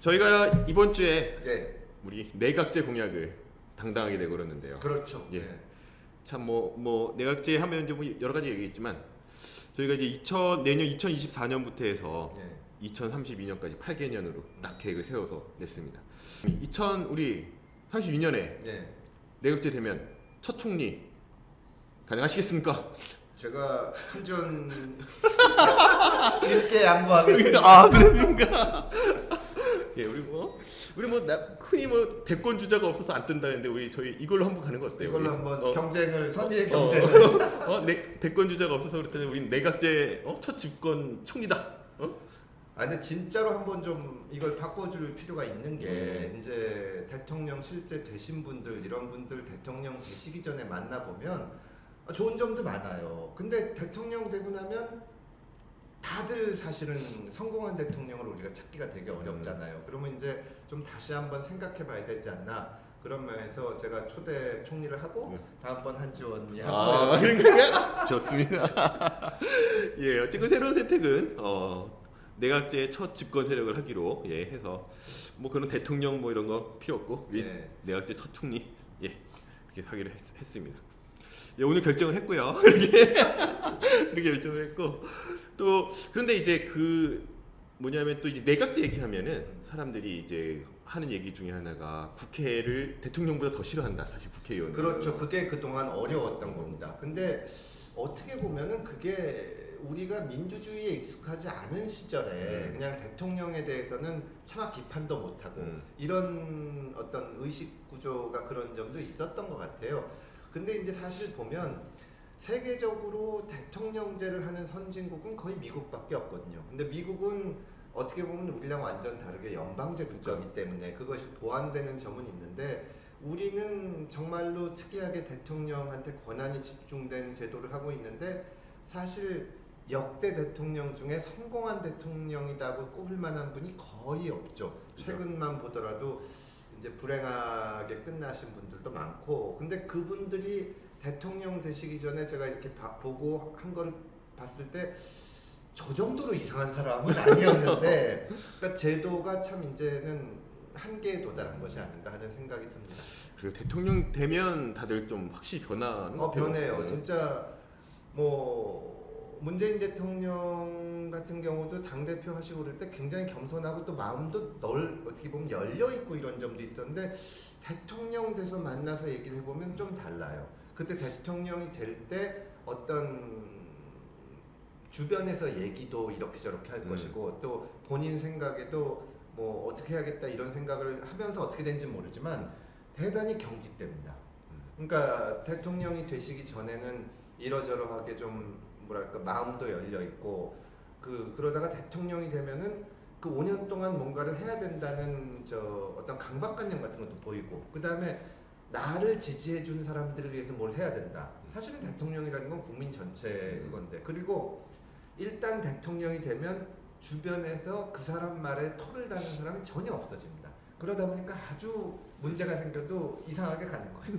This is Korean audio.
저희가 이번 주에 예, 우리 내각제 공약을 당당하게 내걸었는데요. 그렇죠. 예. 예. 참 뭐 내각제 하면 이제 뭐 여러 가지 얘기했지만 저희가 이제 내년 2024년부터 해서 예. 2032년까지 8개년으로 딱 계획을 세워서 냈습니다. 우리 32년에 예. 내각제 되면 첫 총리 가능하시겠습니까? 제가 한전 일개 양보하겠습니다. 아 그렇습니까? 예, 우리 흔히 대권 주자가 없어서 안 뜬다는데 저희 이걸로 한번 가는 거 어때요? 이걸로 우리? 한번 경쟁을 선의의 경쟁을. 대권 주자가 없어서 그렇다면 우리 내각제 첫 집권 총리다. 근데 진짜로 한번 좀 이걸 바꿔줄 필요가 있는 게 이제 대통령 실제 되신 분들 이런 분들 대통령 되시기 전에 만나보면 좋은 점도 많아요. 근데 대통령 되고 나면 다들 사실은 성공한 대통령을 우리가 찾기가 되게 어렵잖아요. 그러면 이제 좀 다시 한번 생각해봐야 되지 않나 그런 면에서 제가 초대 총리를 하고 다음번 한지원이 하고 그러니까 좋습니다. 예, 어쨌든 새로운 선택은 내각제의 첫 집권 세력을 하기로 해서 뭐 그런 대통령 뭐 이런 거 필요 없고 내각제 첫 총리 이렇게 하기로 했습니다. 예, 오늘 결정을 했고요. 이렇게 결정을 했고 또 그런데 이제 또 이제 내각제 얘기하면은 사람들이 이제 하는 얘기 중에 하나가 국회를 대통령보다 더 싫어한다. 사실 국회의원은. 그렇죠. 그게 그동안 어려웠던 겁니다. 근데 어떻게 보면은 그게 우리가 민주주의에 익숙하지 않은 시절에 그냥 대통령에 대해서는 차마 비판도 못하고 이런 어떤 의식 구조가 그런 점도 있었던 것 같아요. 근데 이제 사실 보면 세계적으로 대통령제를 하는 선진국은 거의 미국밖에 없거든요. 근데 미국은 어떻게 보면 우리랑 완전 다르게 연방제 국가이기 때문에 그것이 보완되는 점은 있는데 우리는 정말로 특이하게 대통령한테 권한이 집중된 제도를 하고 있는데 사실 역대 대통령 중에 성공한 대통령이라고 꼽을 만한 분이 거의 없죠. 최근만 보더라도 이제 불행하게 끝나신 분들도 많고 근데 그분들이 대통령 되시기 전에 제가 이렇게 보고 한 걸 봤을 때 저 정도로 이상한 사람은 아니었는데 그러니까 제도가 참 이제는 한계에 도달한 것이 아닌가 하는 생각이 듭니다. 그리고 대통령 되면 다들 좀 확실히 변하는 것 같아요. 변해요. 진짜 뭐 문재인 대통령 같은 경우도 당대표 하시고 그럴 때 굉장히 겸손하고 또 마음도 어떻게 보면 열려있고 이런 점도 있었는데 대통령 돼서 만나서 얘기를 해보면 좀 달라요. 그때 대통령이 될 때 어떤 주변에서 얘기도 이렇게 저렇게 할 것이고 또 본인 생각에도 뭐 어떻게 해야겠다 이런 생각을 하면서 어떻게 된지 모르지만 대단히 경직됩니다. 그러니까 대통령이 되시기 전에는 이러저러하게 좀 뭐랄까 마음도 열려 있고 그러다가 대통령이 되면은 그 5년 동안 뭔가를 해야 된다는 어떤 강박관념 같은 것도 보이고 그 다음에 나를 지지해 준 사람들을 위해서 뭘 해야 된다. 사실은 대통령이라는 건 국민 전체 그건데 그리고 일단 대통령이 되면 주변에서 그 사람 말에 토를 다는 사람이 전혀 없어집니다. 그러다 보니까 아주 문제가 생겨도 이상하게 가는 거예요.